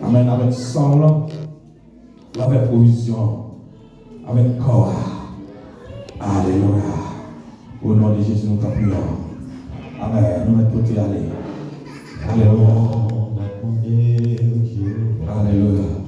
Amen. Avec sang, avec provision, avec corps. Alléluia. Au nom de Jésus, nous t'en prions. Amen. Nous mettons côté aller. Alléluia. Alléluia.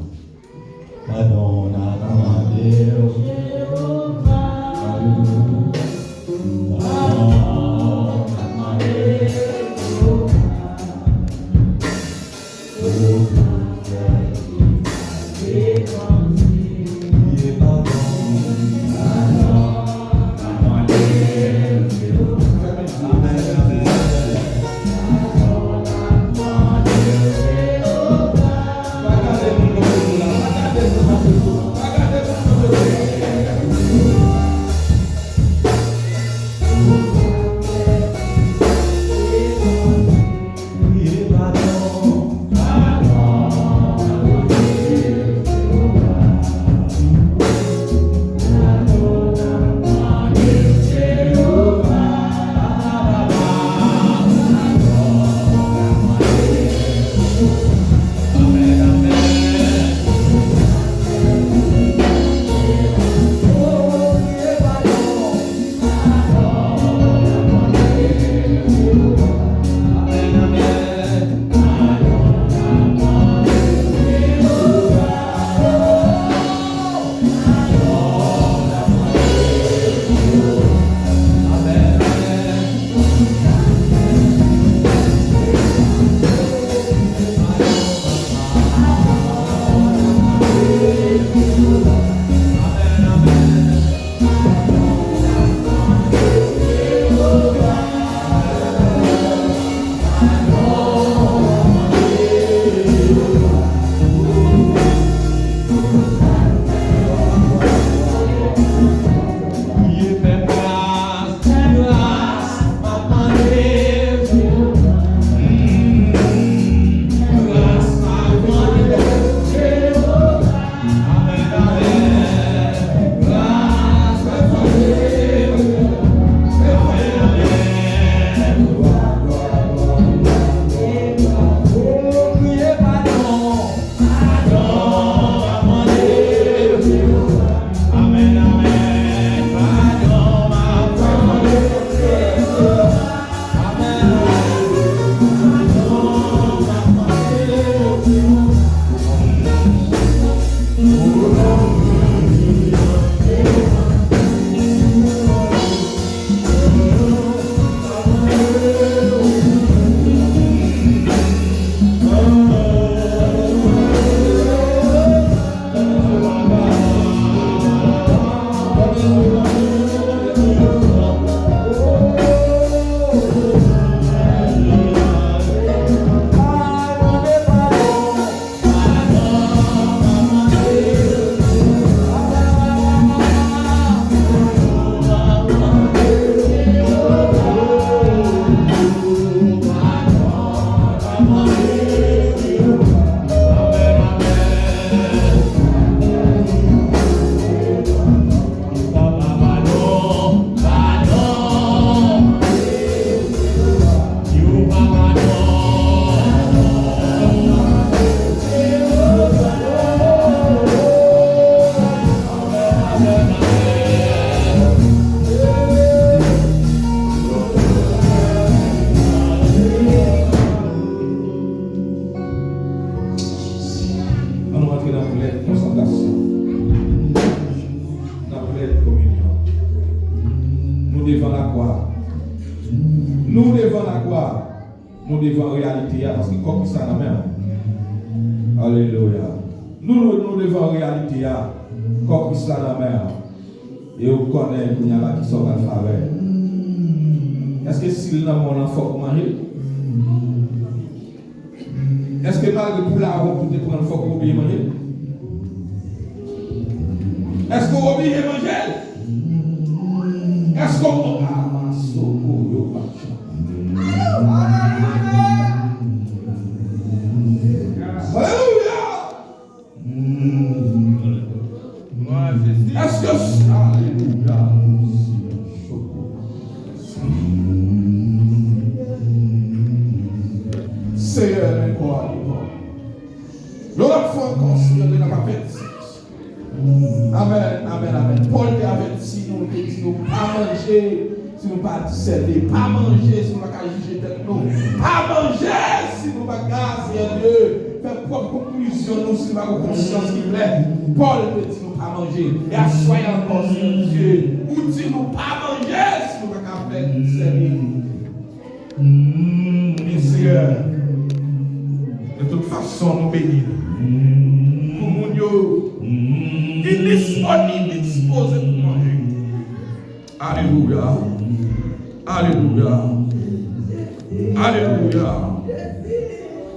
Est-ce que s'il n'a pas faut manger? Est-ce que malgré pour la robe pour te prendre faut qu'on obéisse manger? Est-ce qu'on obéit manger? Est-ce qu'on est-ce que Seigneur, incroyable. fois encore, Seigneur, de la averti. Amen, amen, amen. Paul t'a averti, nous dit, nous pas manger si nous pas discerner, pas manger si nous pas juger tête nous, pas manger si nous pas Seigneur Dieu, faire propre conclusion nous si nous pas conscience qui plaît. Paul te dit nous pas manger. Et à soyez encore, Seigneur Dieu, ou dit nous pas manger si nous pas faire discerner. Bien Seigneur, de toute façon nous bénir. Pour mon Dieu, il est disponible, disposé pour manger. Alléluia. Alléluia. Alléluia.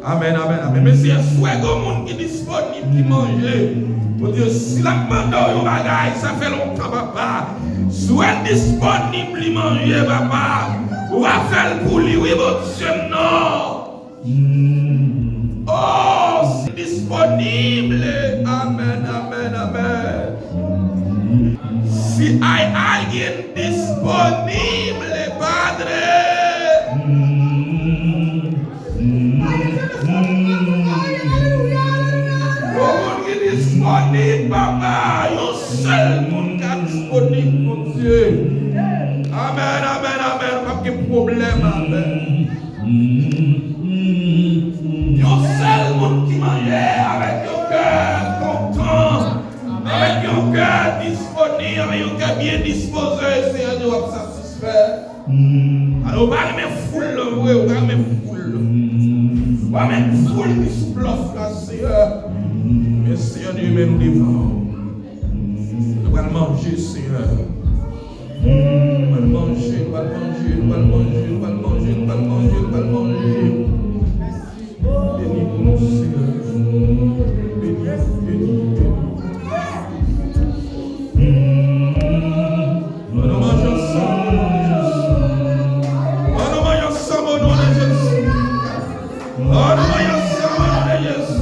Amen, amen, amen. Mais si un souhait de monde qui est disponible pour manger, mon Dieu, si la demande au bagaille, ça fait longtemps, papa. Souhait disponible pour manger, papa. Ou va faire pour lui, oui, mon Dieu, non. Oh, c'est disponible. Amen, amen, amen. Si alguien disponible, Padre. Disponible, papa. Yo seul monde qui est disponible, mon Dieu. Amen, amen, amen. Pas de problème, amen. Yo seul monde qui mange avec un cœur content, avec un cœur disponible, avec un cœur bien disposé, Seigneur, nous va satisfaire. Alors, on va mettre foule, on va mettre foule. On va mettre foule qui se bluffe là, Seigneur. Mais Seigneur, Dieu, mais nous devons. Nous allons manger, Seigneur. Nous allons manger, nous allons manger, nous allons manger, nous allons manger, nous allons manger, nous allons manger. Bénis pour nous, Seigneur. Bénis, bénis, bénis. Nous mangeons ensemble au nom de Jésus. Nous mangeons ensemble au nom de Jésus. Nous mangeons ensemble au nom de Jésus.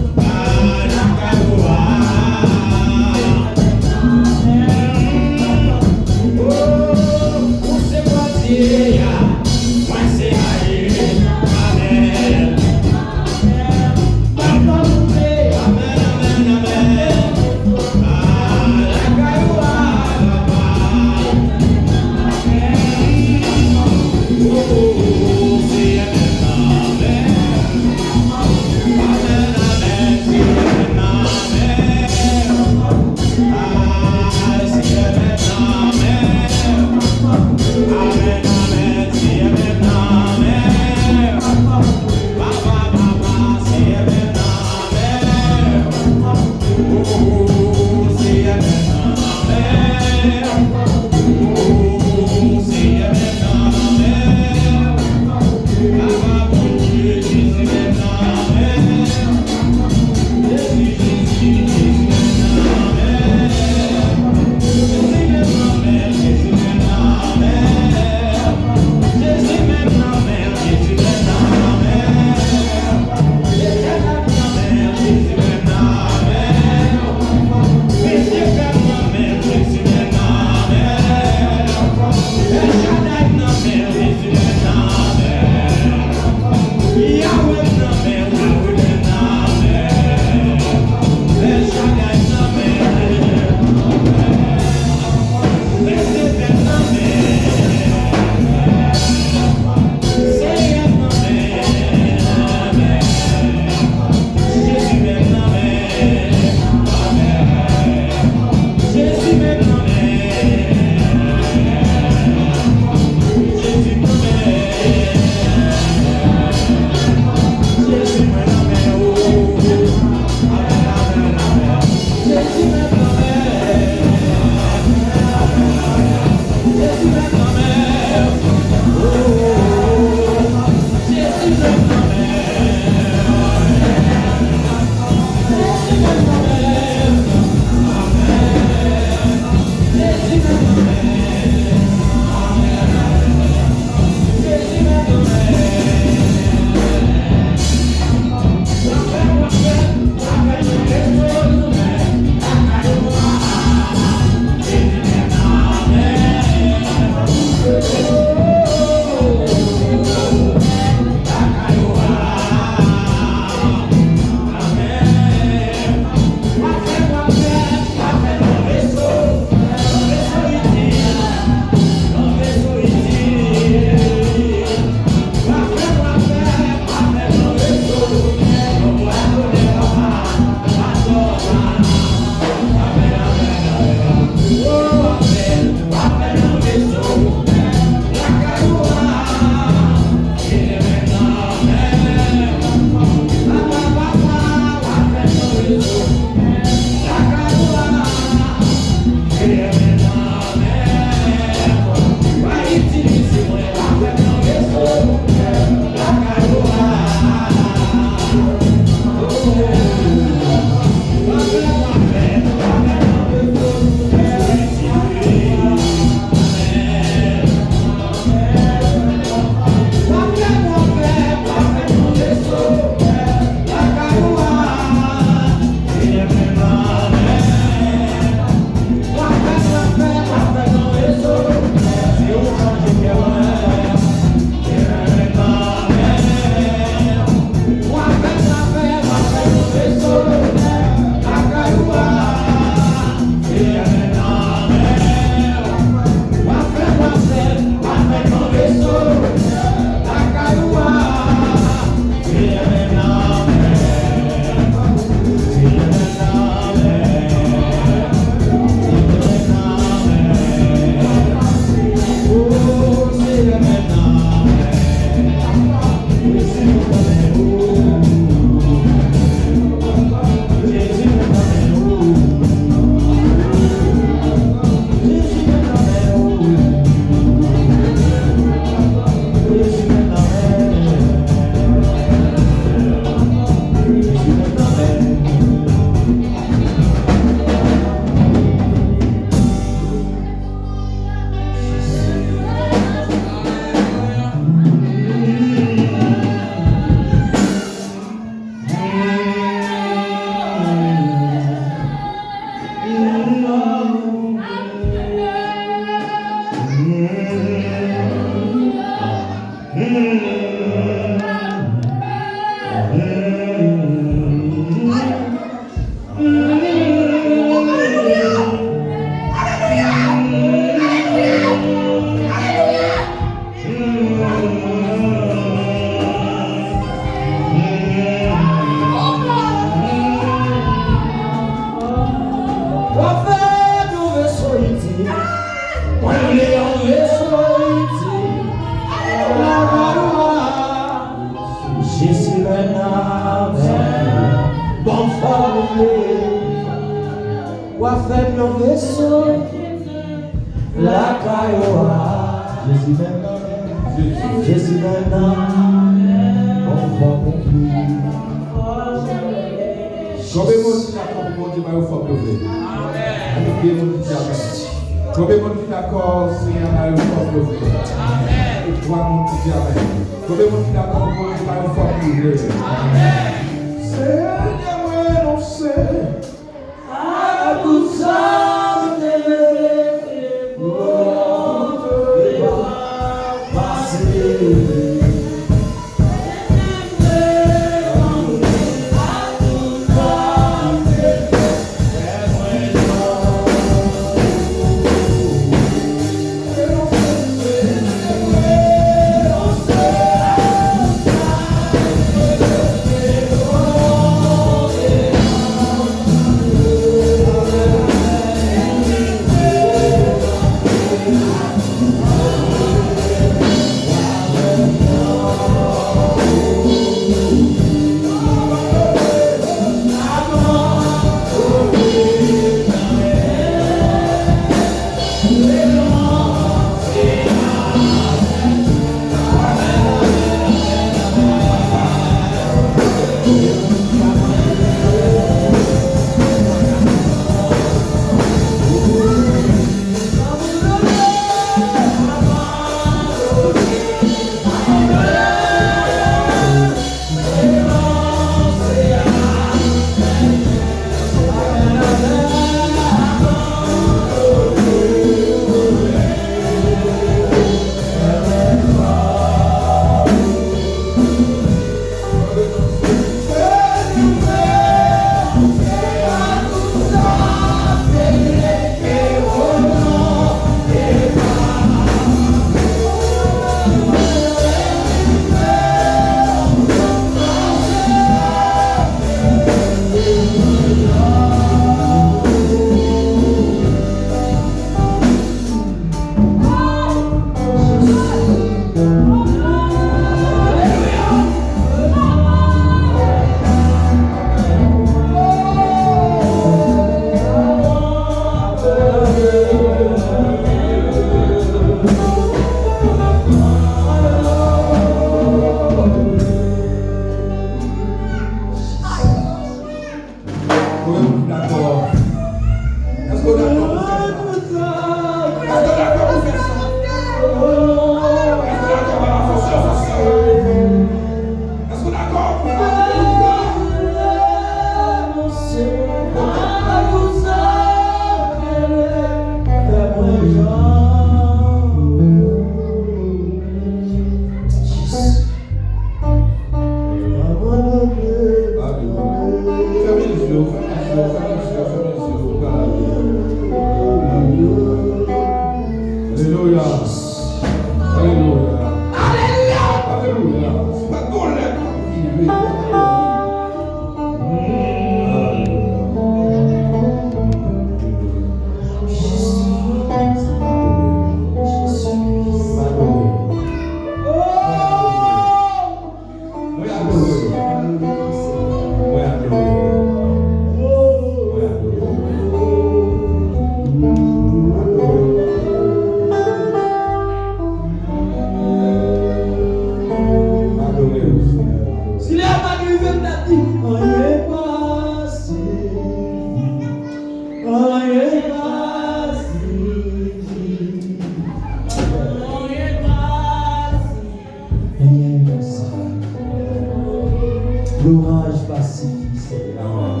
L'orage pacifie, Seigneur.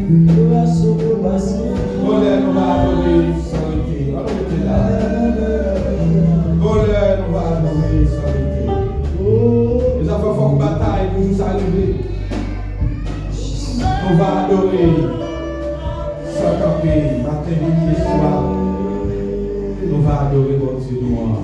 L'oiseau pacifie. Voleur, nous va adorer solité. Alors, tu es là. Voleur, nous va adorer solité. Les affaires font bataille pour nous arriver. Nous va adorer sans camper, matin, midi et soir. Nous va adorer votre Dieu noir.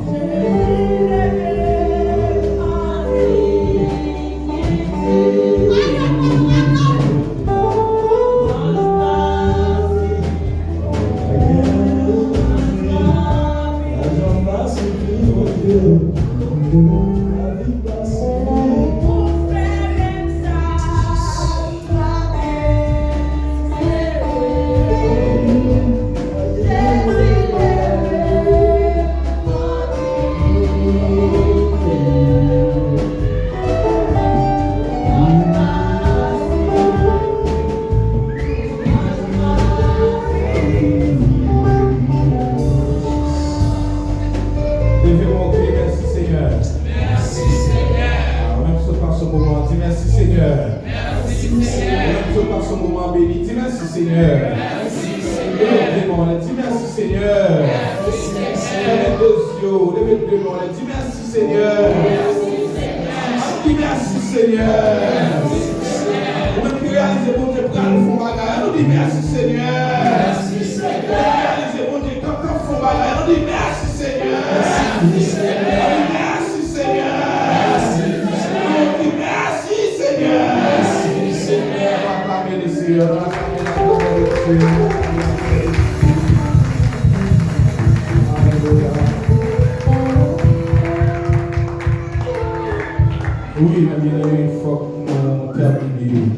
Oui, mes bien-aimés, il faut que nous terminions.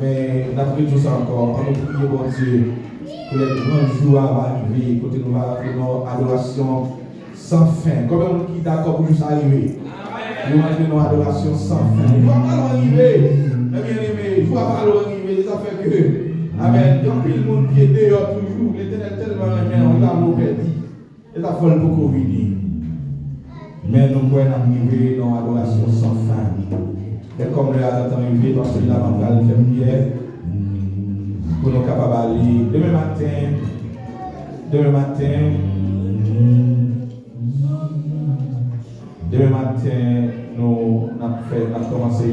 Mais d'après tout ça encore, quand nous prions bon Dieu, pour les grands jours à arriver, côté nous va faire notre adoration sans fin. Combien de gens qui sont d'accord pour juste arriver? Nous allons notre adoration sans fin. Il ne faut pas arriver, mes bien-aimés, il ne faut pas arriver. Ça fait que, amen, quand il y a le monde qui est dehors toujours, l'Éternel tellement aimé, on a nos perdus. Et ça fait beaucoup venir. Mais nous pouvons arriver dans l'adoration sans fin. Et comme le hasard arrivé, parce que là, on va faire prière pour nous capables d'aller. Demain matin, nous avons commencé